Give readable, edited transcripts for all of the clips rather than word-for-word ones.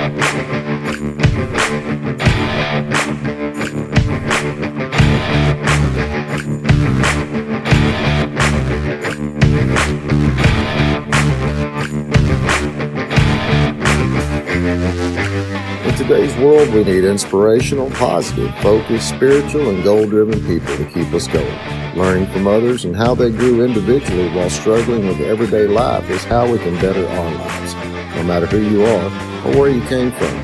In today's world, we need inspirational, positive, focused, spiritual, and goal-driven people to keep us going. Learning from others and how they grew individually while struggling with everyday life is how we can better our lives. No matter who you are or where you came from,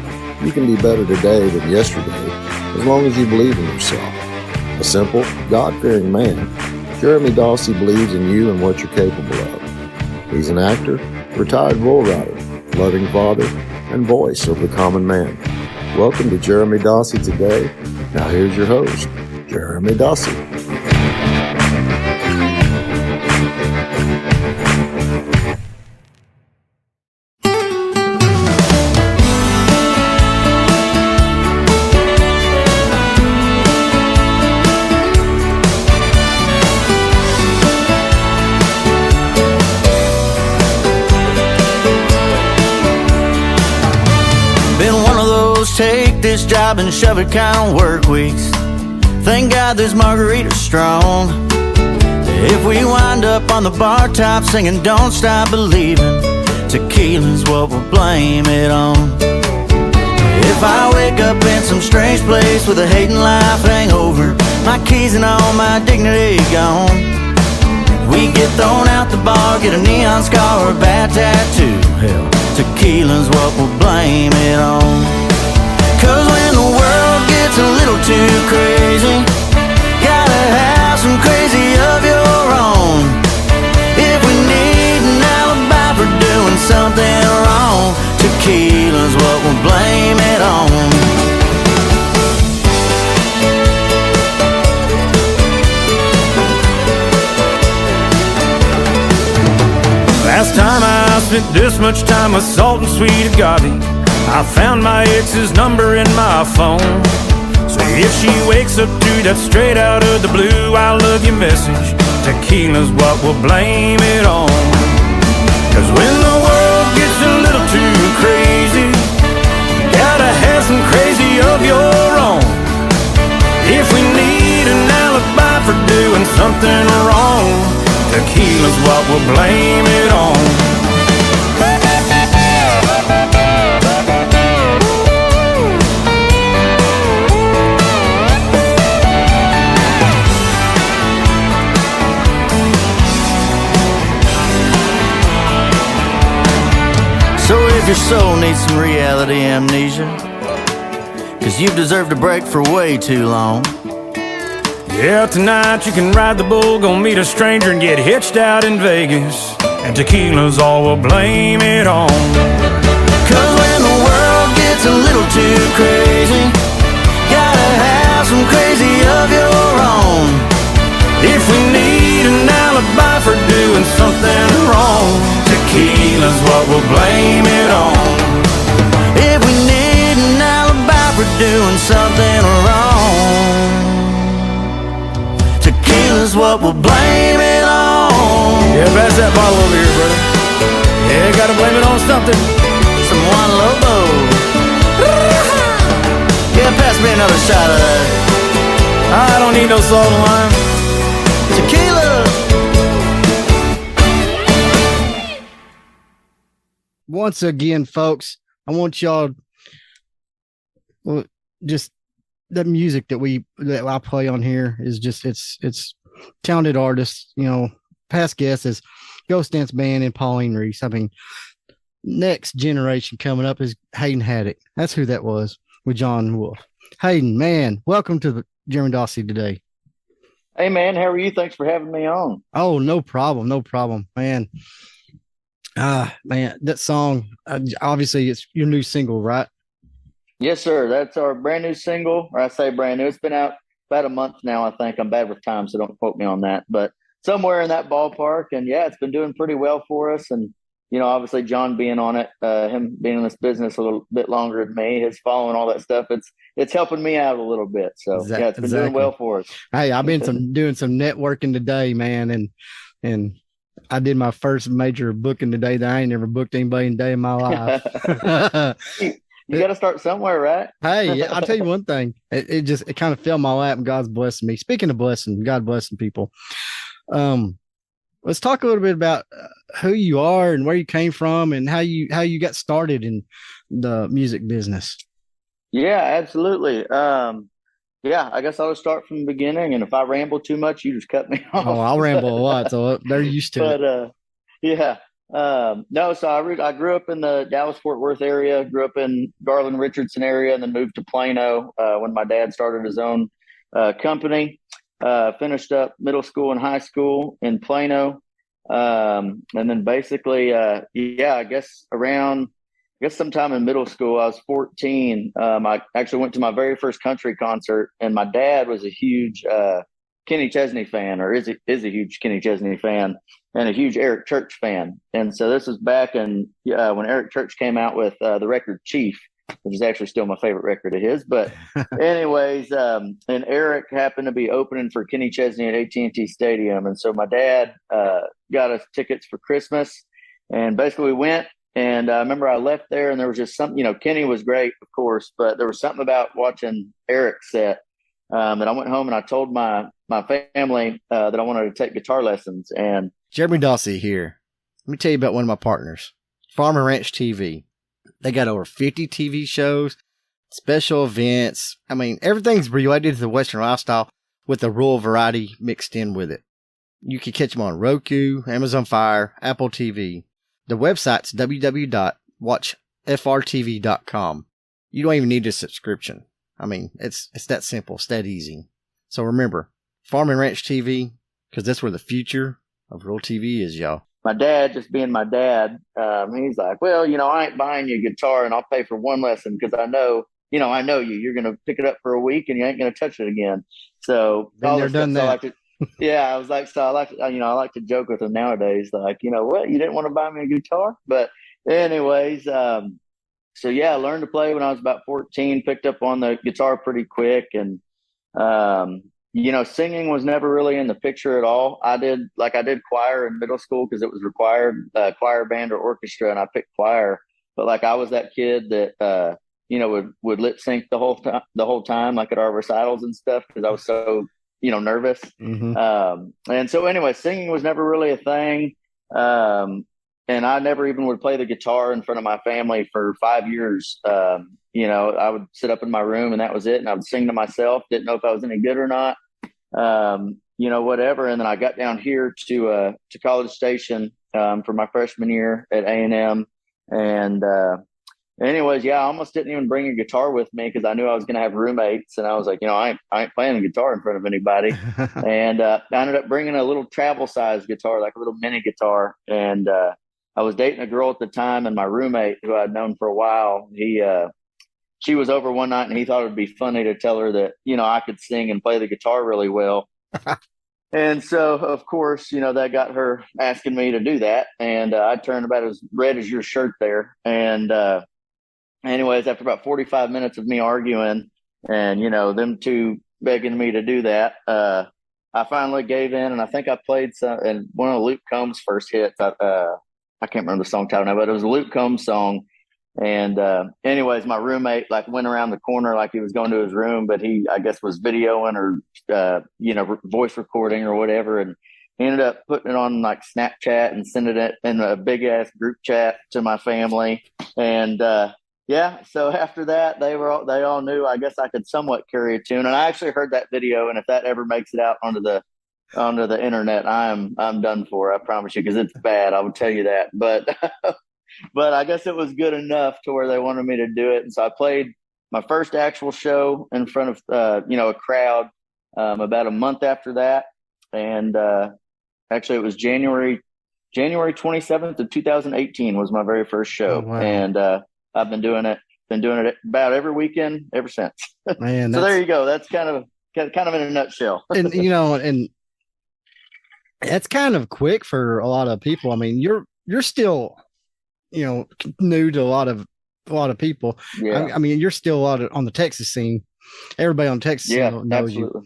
you can be better today than yesterday as long as you believe in yourself. A simple, God-fearing man, Jeremy Dossey believes in you and what you're capable of. He's an actor, retired bull rider, loving father, and voice of the common man. Welcome to Jeremy Dossey Today. Now here's your host, Jeremy Dossey. Take this job and shove it kind of work weeks. Thank God this margarita's strong. If we wind up on the bar top singing Don't Stop Believing, tequila's what we'll blame it on. If I wake up in some strange place with a Hayden life hangover, my keys and all my dignity gone, we get thrown out the bar, get a neon scar or a bad tattoo. Hell, tequila's what we'll blame it on. Cause when the world gets a little too crazy, gotta have some crazy of your own. If we need an alibi for doing something wrong, tequila's what we'll blame it on. Last time I spent this much time with salt and sweet agave, I found my ex's number in my phone. So if she wakes up to that straight out of the blue I love you message, tequila's what we'll blame it on. Cause when the world gets a little too crazy, you gotta have some crazy of your own. If we need an alibi for doing something wrong, tequila's what we'll blame it on. Your soul needs some reality amnesia, cause you've deserved a break for way too long. Yeah, tonight you can ride the bull, go meet a stranger and get hitched out in Vegas, and tequila's all we'll blame it on. Cause when the world gets a little too crazy, gotta have some crazy of your own. If we need an alibi for doing something wrong, tequila's what we'll blame it on. If we need an alibi for doing something wrong, tequila's what we'll blame it on. Yeah, pass that bottle over here, brother. Yeah, gotta blame it on something. Some Juan Lobo. Yeah, pass me another shot of that. I don't need no salt and lime. Tequila. Once again, folks, I want y'all, well, just the music that I play on here is just, it's talented artists, you know, past guests is Ghost Dance Band and Pauline Reese. I mean, next generation coming up is Hayden Haddock. That's who that was with John Wolf. Hayden, man, welcome to the Jeremy Dossey Today. Hey, man, how are you? Thanks for having me on. Oh, no problem, man. Man, that song, obviously it's your new single, right? Yes, sir. That's our brand new single, or I say brand new. It's been out about a month now, I think. I'm bad with time, so don't quote me on that. But somewhere in that ballpark. And, yeah, it's been doing pretty well for us. And, you know, obviously John being on it, him being in this business a little bit longer than me, his following all that stuff, it's helping me out a little bit. So, yeah, it's been doing well for us. Hey, I've been doing some networking today, man, and I did my first major booking today that I ain't never booked anybody in a day in my life. You got to start somewhere, right? Hey, I'll tell you one thing. It kind of fell in my lap, and God's blessing me. Speaking of blessing, God blessing people. Let's talk a little bit about who you are and where you came from and how you got started in the music business. Yeah, absolutely. Yeah, I guess I'll start from the beginning, and if I ramble too much, you just cut me off. Oh, I'll ramble a lot, so they're used to it. But yeah, no. So I grew up in the Dallas Fort Worth area. Grew up in Garland Richardson area, and then moved to Plano when my dad started his own company. Finished up middle school and high school in Plano, and then basically, yeah, I guess sometime in middle school, I was 14. I actually went to my very first country concert, and my dad was a huge Kenny Chesney fan, or is a huge Kenny Chesney fan, and a huge Eric Church fan. And so this was back in when Eric Church came out with the record Chief, which is actually still my favorite record of his. But anyways, and Eric happened to be opening for Kenny Chesney at AT&T Stadium. And so my dad got us tickets for Christmas, and basically we went. And I remember I left there, and there was just something, Kenny was great, of course, but there was something about watching Eric's set that I went home and I told my family that I wanted to take guitar lessons. And Jeremy Dossey here. Let me tell you about one of my partners, Farm and Ranch TV. They got over 50 TV shows, special events. I mean, everything's related to the Western lifestyle with the rural variety mixed in with it. You can catch them on Roku, Amazon Fire, Apple TV. The website's www.watchfrtv.com. You don't even need a subscription. I mean, it's that simple. It's that easy. So remember, Farm and Ranch TV, because that's where the future of rural TV is, y'all. My dad, just being my dad, he's like, well, I ain't buying you a guitar, and I'll pay for one lesson because I know you. You're going to pick it up for a week and you ain't going to touch it again. So Been there, done that. Yeah, I was like, so I like to joke with him nowadays, like, what, you didn't want to buy me a guitar? But anyways, so yeah, I learned to play when I was about 14, picked up on the guitar pretty quick. And, singing was never really in the picture at all. I did choir in middle school because it was required, choir, band, or orchestra, and I picked choir. But like, I was that kid that, would lip sync the whole time, like at our recitals and stuff, because I was so, nervous. Mm-hmm. And so anyway, singing was never really a thing. And I never even would play the guitar in front of my family for 5 years. I would sit up in my room and that was it. And I would sing to myself. Didn't know if I was any good or not. Whatever. And then I got down here to College Station, for my freshman year at A&M. And, anyways, yeah, I almost didn't even bring a guitar with me because I knew I was going to have roommates, and I was like, I ain't playing a guitar in front of anybody. And I ended up bringing a little travel-sized guitar, like a little mini guitar. And I was dating a girl at the time, and my roommate, who I'd known for a while, she was over one night, and he thought it would be funny to tell her that I could sing and play the guitar really well. And so, of course, that got her asking me to do that, and I turned about as red as your shirt there, and anyways, after about 45 minutes of me arguing and, them two begging me to do that, I finally gave in, and I think I played one of Luke Combs' first hits. I can't remember the song title now, but it was a Luke Combs song. And anyways, my roommate went around the corner like he was going to his room, but he, I guess, was videoing or, voice recording or whatever. And he ended up putting it on Snapchat and sending it in a big ass group chat to my family. And, yeah, so after that, they all knew, I guess, I could somewhat carry a tune. And I actually heard that video, and if that ever makes it out onto the internet, I'm done for, I promise you, because it's bad. I will tell you that. But but I guess it was good enough to where they wanted me to do it. And so I played my first actual show in front of a crowd about a month after that. And actually, it was January 27th of 2018 was my very first show. Oh, wow. And I've been doing it about every weekend ever since. Man, so there you go. That's kind of in a nutshell. And and that's kind of quick for a lot of people. I mean, you're still new to a lot of people. Yeah. I mean, you're still a lot on the Texas scene. Everybody on Texas scene knows absolutely. You.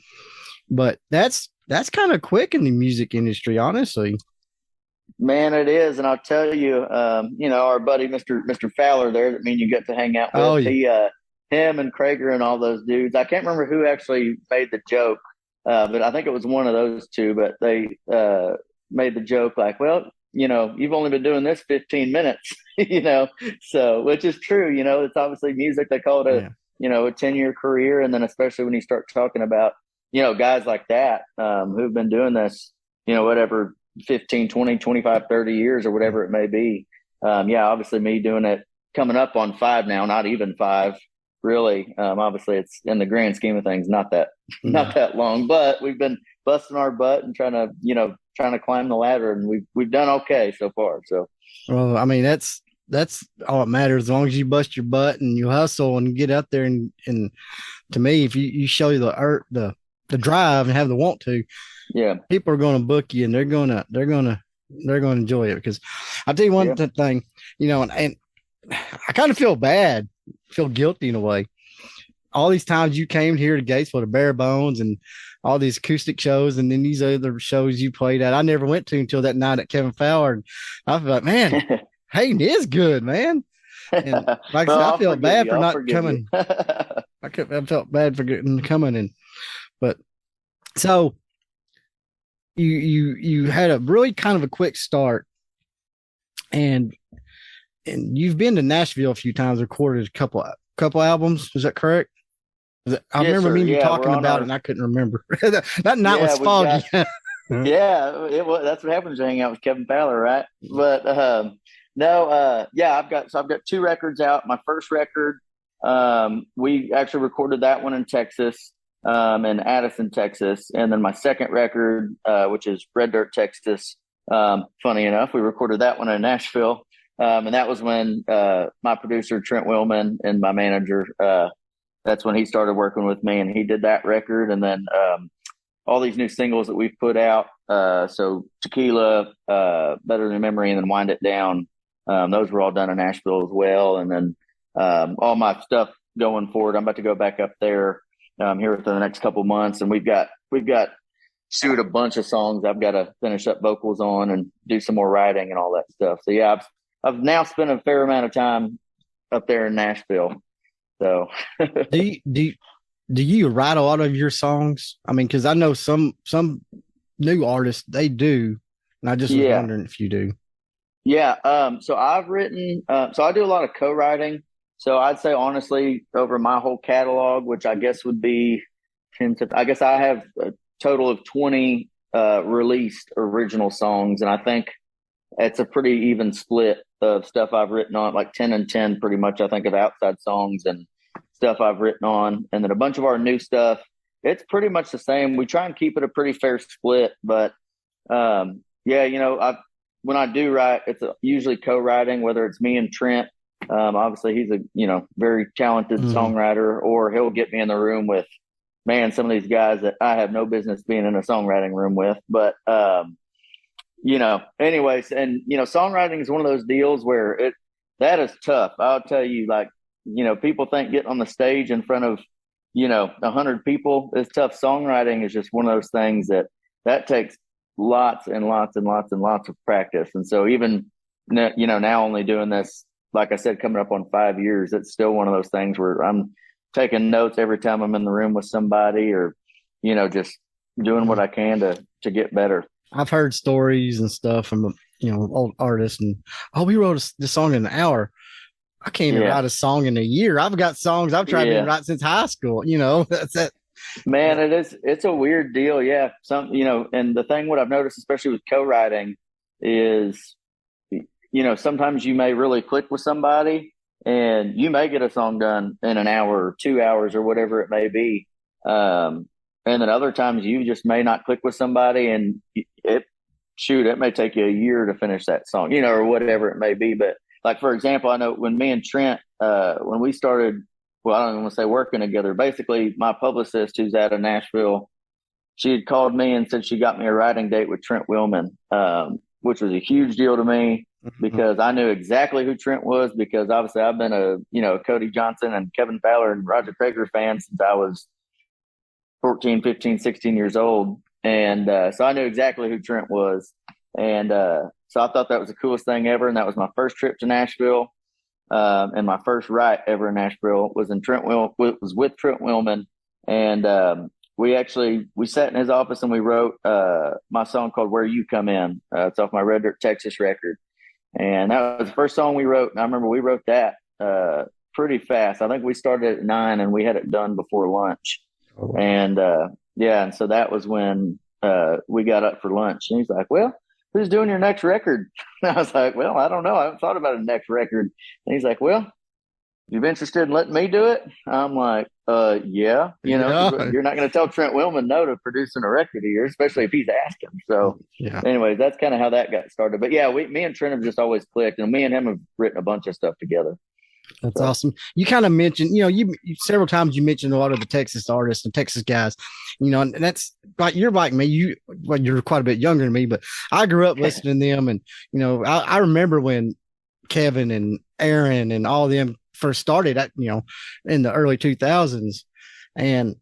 But that's kind of quick in the music industry, honestly. Man, it is, and I'll tell you, our buddy Mr. Fowler there that me and you get to hang out with. Oh, yeah. Him and Krager and all those dudes. I can't remember who actually made the joke, but I think it was one of those two. But they made the joke like, well, you've only been doing this 15 minutes, so which is true. It's obviously music. They call it a 10-year career, and then especially when you start talking about guys like that who've been doing this, whatever 15, 20, 25, 30 years or whatever it may be. Obviously me doing it coming up on 5 now, not even 5 really. Obviously it's in the grand scheme of things, not that long, but we've been busting our butt and trying to climb the ladder, and we've done okay so far. So, well, I mean, that's all that matters. As long as you bust your butt and you hustle and get out there and to me, if you show you the drive and have the want to, people are going to book you, and they're going to enjoy it. Because I'll tell you one thing, and I kind of feel guilty in a way. All these times you came here to Gates for the Bare Bones and all these acoustic shows, and then these other shows you played at, I never went to until that night at Kevin Fowler. And I feel like, man, Hayden is good, man. And like I said, I felt bad for not coming. I felt bad for coming, but so you had a really kind of a quick start, and you've been to Nashville a few times, recorded a couple albums. Is that correct? I remember me talking about it, and I couldn't remember. That night was foggy. It was. That's what happens to hang out with Kevin Fowler, right? But I've got 2 records out. My first record, we actually recorded that one in Texas, in Addison, Texas, and then my second record, which is Red Dirt, Texas. Funny enough, we recorded that one in Nashville, and that was when my producer Trent Willman and my manager. That's when he started working with me, and he did that record. And then all these new singles that we've put out, so Tequila, Better Than Memory, and then Wind It Down, those were all done in Nashville as well. And then all my stuff going forward, I'm about to go back up there here within the next couple months, and we've got shoot a bunch of songs I've got to finish up vocals on and do some more writing and all that stuff. So I've now spent a fair amount of time up there in Nashville. So do you write a lot of your songs? I mean, because I know some new artists, they do, and I just was wondering if you do. So I've written, so I do a lot of co-writing. So I'd say honestly, over my whole catalog, which I guess would be I guess I have a total of 20 released original songs, and I think it's a pretty even split of stuff I've written on, like 10 and 10 pretty much, I think, of outside songs and stuff I've written on. And then a bunch of our new stuff, it's pretty much the same. We try and keep it a pretty fair split, but when I do write, it's usually co-writing, whether it's me and Trent. Obviously he's a, very talented songwriter, or he'll get me in the room with, some of these guys that I have no business being in a songwriting room with. But, anyways, and, songwriting is one of those deals where that is tough. I'll tell you, like, people think getting on the stage in front of, 100 people is tough. Songwriting is just one of those things that takes lots and lots and lots and lots of practice. And so even, now only doing this, like I said, coming up on 5 years, it's still one of those things where I'm taking notes every time I'm in the room with somebody, or, just doing what I can to get better. I've heard stories and stuff from, old artists, and, we wrote this song in an hour. I can't even write a song in a year. I've got songs I've tried to write since high school, that's it. Man, it's a weird deal. Yeah. And the thing, what I've noticed, especially with co-writing, is, sometimes you may really click with somebody and you may get a song done in an hour or 2 hours or whatever it may be. And then other times you just may not click with somebody, and it may take you a year to finish that song, or whatever it may be. But like, for example, I know when me and Trent, when we started, well, I don't want to say working together, basically my publicist, who's out of Nashville, she had called me and said she got me a writing date with Trent Willman, which was a huge deal to me, because I knew exactly who Trent was, because obviously I've been a Cody Johnson and Kevin Fowler and Roger Krager fan since I was 14, 15, 16 years old. And so I knew exactly who Trent was. And So I thought that was the coolest thing ever. And that was my first trip to Nashville. And my first write ever in Nashville was with Trent Willman. And we sat in his office and we wrote my song called Where You Come In. It's off my Red Dirt, Texas record. And that was the first song we wrote. And I remember we wrote that pretty fast. I think we started at 9 and we had it done before lunch. Oh. And and so that was when we got up for lunch. And he's like, well, who's doing your next record? And I was like, well, I don't know. I haven't thought about a next record. And he's like, well, you've interested in letting me do it? I'm like, yeah. You're not going to tell Trent Willman no to producing a record here, especially if he's asking. So anyways, that's kind of how that got started. But yeah, me and Trent have just always clicked, and me and him have written a bunch of stuff together. That's awesome. You kind of mentioned, you several times you mentioned a lot of the Texas artists and Texas guys, and that's like, you're like me, you're quite a bit younger than me, but I grew up listening to them. And, I remember when Kevin and Aaron and all of them first started in the early 2000s. And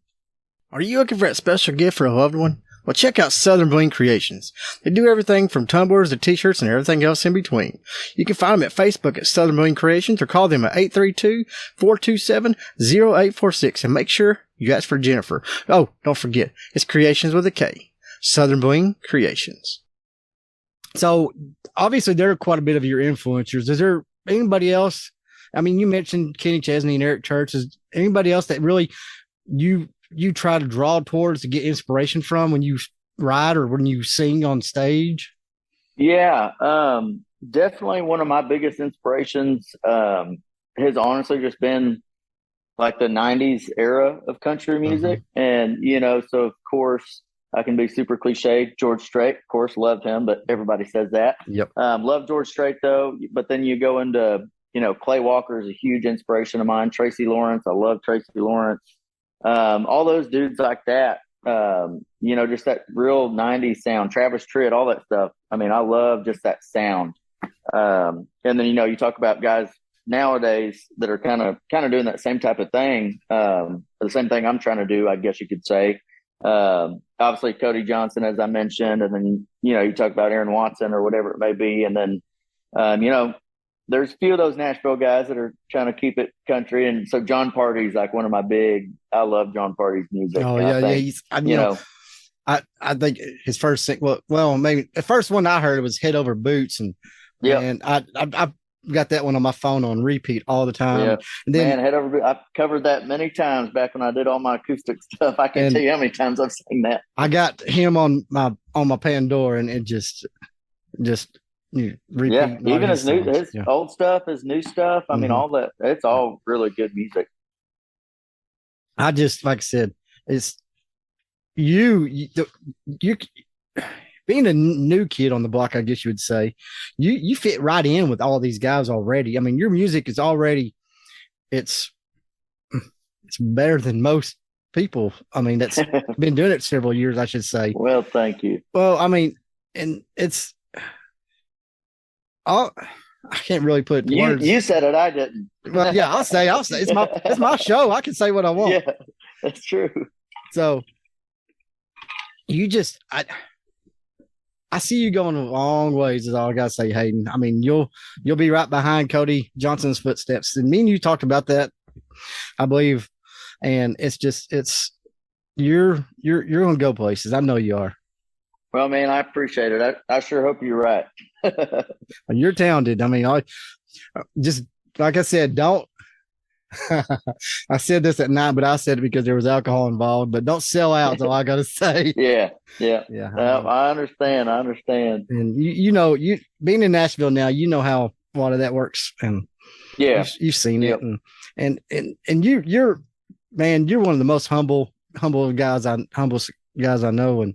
are you looking for that special gift for a loved one? Well, check out Southern Bling Creations. They do everything from tumblers to t-shirts and everything else in between. You can find them at Facebook at Southern Bling Creations or call them at 832-427-0846 and make sure you ask for Jennifer. Oh, don't forget, it's Creations with a K. Southern Bling Creations. So obviously there are quite a bit of your influencers. Is there anybody else? I mean, you mentioned Kenny Chesney and Eric Church. Is anybody else that really you try to draw towards to get inspiration from when you write or when you sing on stage? Yeah, definitely one of my biggest inspirations has honestly just been like the 90s era of country music. And, so of course I can be super cliche. George Strait, of course, loved him, but everybody says that. Yep. Love George Strait though. But then you go into, Clay Walker is a huge inspiration of mine. Tracy Lawrence. I love Tracy Lawrence. All those dudes like that, just that real 90s sound, Travis Tritt, all that stuff. I mean, I love just that sound. And then, you talk about guys nowadays that are kind of doing that same type of thing. The same thing I'm trying to do, I guess you could say. Obviously Cody Johnson, as I mentioned, and then, you talk about Aaron Watson or whatever it may be. And then, there's a few of those Nashville guys that are trying to keep it country. And so John Party's like one of my I love John Party's music. Oh, yeah. I think his first well, maybe the first one I heard was Head Over Boots. And I got that one on my phone on repeat all the time. Yeah. And then, Head Over Boots, I've covered that many times back when I did all my acoustic stuff. I can't tell you how many times I've seen that. I got him on my Pandora, and it just repeat. Yeah, even his old stuff, his new stuff. I mean, all that. It's all really good music. I just, like I said, it's you being a new kid on the block, I guess you would say, you fit right in with all these guys already. I mean, your music is already, it's better than most people. I mean, that's been doing it several years, I should say. Well, thank you. Well, I mean, and it's, I can't really put it in words. You said it, I didn't. Well, yeah, I'll say it's my show. I can say what I want. Yeah, that's true. So you just, I see you going a long ways, is all I gotta say, Hayden. I mean, you'll be right behind Cody Johnson's footsteps. And me and you talked about that, I believe. And you're gonna go places. I know you are. Well, man, I appreciate it. I sure hope you're right. You're talented. I mean, I just, like I said, don't, I said this at night, but I said it because there was alcohol involved, but don't sell out. That's all I got to say. Yeah. I understand. And you being in Nashville now, you know how a lot of that works, and you've seen it. And you're man, you're one of the most humble guys I know, and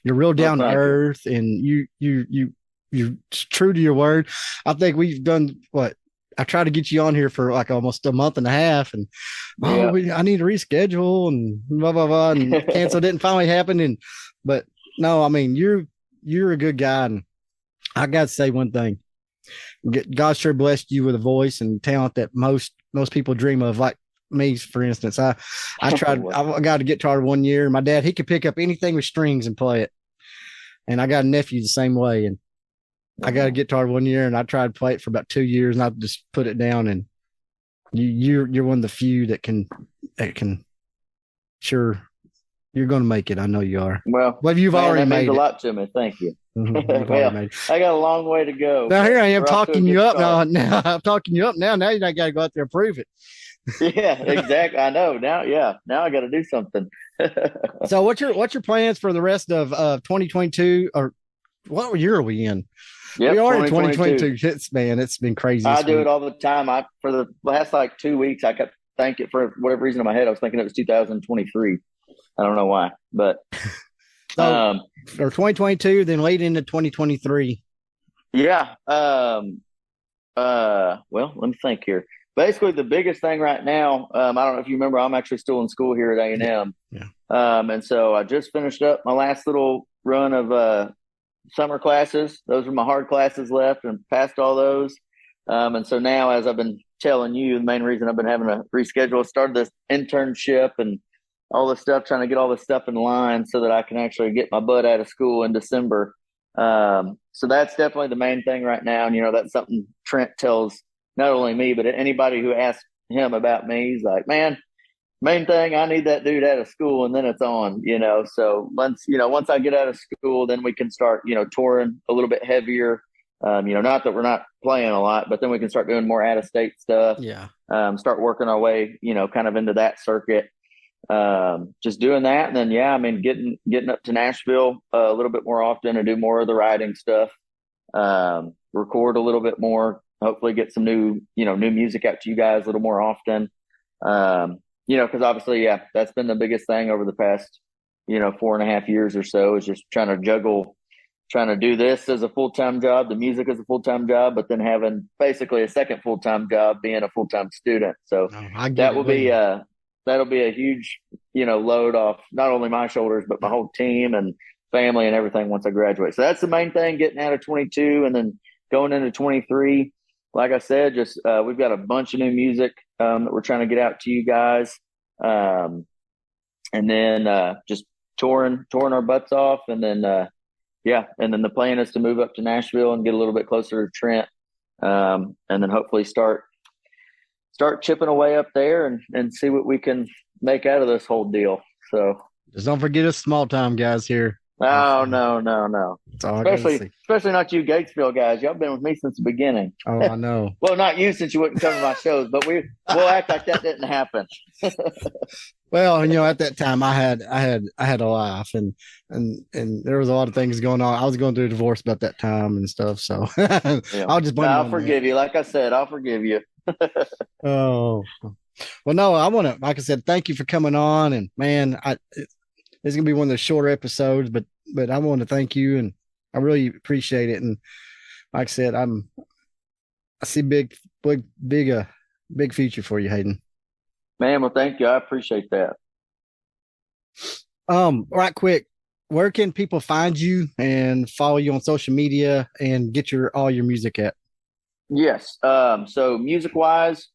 you're real down to earth, and you're true to your word. I think we've done what I tried to get you on here for like almost a month and a half, and I need to reschedule and blah blah blah, and canceled it, and finally happened. But no, I mean, you're a good guy, and I got to say one thing: God sure blessed you with a voice and talent that most people dream of, like me, for instance. I tried. I got a guitar one year. My dad, he could pick up anything with strings and play it, and I got a nephew the same way. And I got a guitar one year and I tried to play it for about 2 years and I just put it down. And you're one of the few that can sure you're going to make it. I know you are. Well, you've already that made means it. a lot to me. Thank you. You've Well, already made it. I got a long way to go. Now here I am We're off to a talking you good up start. now. I'm talking you up now. Now you got to go out there and prove it. Yeah, exactly. I know now. Yeah, now I got to do something. So what's your plans for the rest of 2022, or what year are we in? Yep, We are in 2022. It's been crazy. I do it all the time. For the last like 2 weeks, I kept thinking, for whatever reason in my head, I was thinking it was 2023. I don't know why, but or 2022, then late into 2023. Yeah. Well, let me think here. Basically, the biggest thing right now, I don't know if you remember, I'm actually still in school here at A&M. Yeah. And so I just finished up my last little run of summer classes. Those are my hard classes left, and passed all those. And so now, as I've been telling you, the main reason I've been having to reschedule, I started this internship and all this stuff, trying to get all this stuff in line so that I can actually get my butt out of school in December. So that's definitely the main thing right now. And, that's something Trent tells not only me, but anybody who asks him about me. He's like, man, main thing, I need that dude out of school, and then it's on, So once I get out of school, then we can start, touring a little bit heavier. Not that we're not playing a lot, but then we can start doing more out of state stuff. Yeah. Start working our way, kind of into that circuit. Just doing that. And then, getting up to Nashville a little bit more often and do more of the writing stuff, record a little bit more, hopefully get some new music out to you guys a little more often. Cause obviously, that's been the biggest thing over the past, 4.5 years or so, is just trying to do this as a full-time job, the music as a full-time job, but then having basically a second full-time job being a full-time student. So that'll be a huge, load off not only my shoulders, but my whole team and family and everything once I graduate. So that's the main thing, getting out of 22 and then going into 23. Like I said, just we've got a bunch of new music that we're trying to get out to you guys. And then just touring our butts off. And then, and then the plan is to move up to Nashville and get a little bit closer to Trent. And then hopefully start chipping away up there and see what we can make out of this whole deal. So just don't forget us small time guys here. Oh, no. Especially not you Gatesville guys. Y'all been with me since the beginning. Oh, I know. Well, not you, since you wouldn't come to my shows, but we'll act like that didn't happen. Well, at that time I had a life and there was a lot of things going on. I was going through a divorce about that time and stuff. So I'll forgive you. Like I said, I'll forgive you. Oh, well, no, I want to, like I said, thank you for coming on. And man, it's going to be one of the shorter episodes, but I want to thank you and I really appreciate it. And like I said, I see big future for you, Hayden. Man, well, thank you. I appreciate that. Right quick, where can people find you and follow you on social media and get all your music at? Yes. So music wise,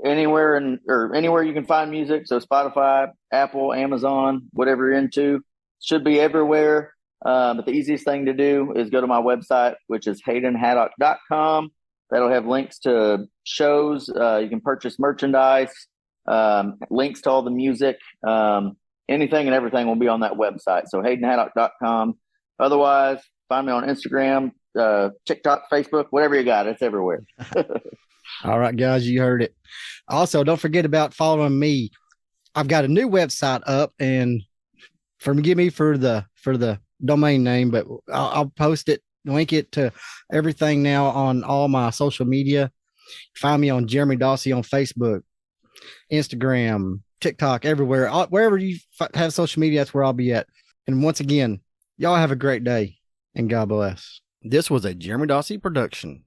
anywhere you can find music. So Spotify, Apple, Amazon, whatever you're into, should be everywhere. But the easiest thing to do is go to my website, which is HaydenHaddock.com. That'll have links to shows. You can purchase merchandise, links to all the music, anything and everything will be on that website. So HaydenHaddock.com. Otherwise, find me on Instagram, TikTok, Facebook, whatever you got. It's everywhere. All right, guys, you heard it. Also, don't forget about following me. I've got a new website up, and forgive me for the domain name, but I'll post it, link it to everything now on all my social media. Find me on Jeremy Dossey on Facebook, Instagram, TikTok, everywhere. Wherever you have social media, that's where I'll be at. And once again, y'all have a great day, and God bless. This was a Jeremy Dossey production.